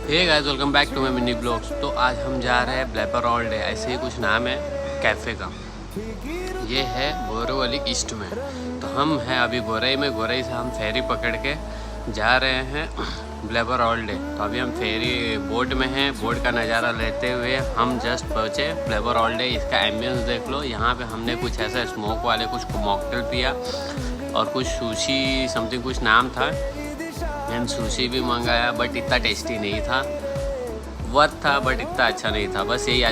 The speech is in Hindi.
Hey guys, welcome back to my mini blogs. तो आज हम जा रहे हैं ब्लेपर ऑल डे, ऐसे ही कुछ नाम है कैफ़े का। ये है बोरीवली ईस्ट में। तो हम हैं अभी गोरई में। गोरई से हम फेरी पकड़ के जा रहे हैं ब्लेपर ऑल डे। तो अभी हम फेरी बोट में हैं। बोट का नज़ारा लेते हुए हम जस्ट पहुँचे ब्लेपर ऑल डे। इसका एम्बियंस देख लो। यहाँ पे हमने कुछ ऐसा स्मोक वाले कुछ मॉकटेल पिया और कुछ सुशी समथिंग कुछ नाम था। एंड सुशी भी मंगाया, बट इतना टेस्टी नहीं था। वर्थ था बट इतना अच्छा नहीं था। बस यही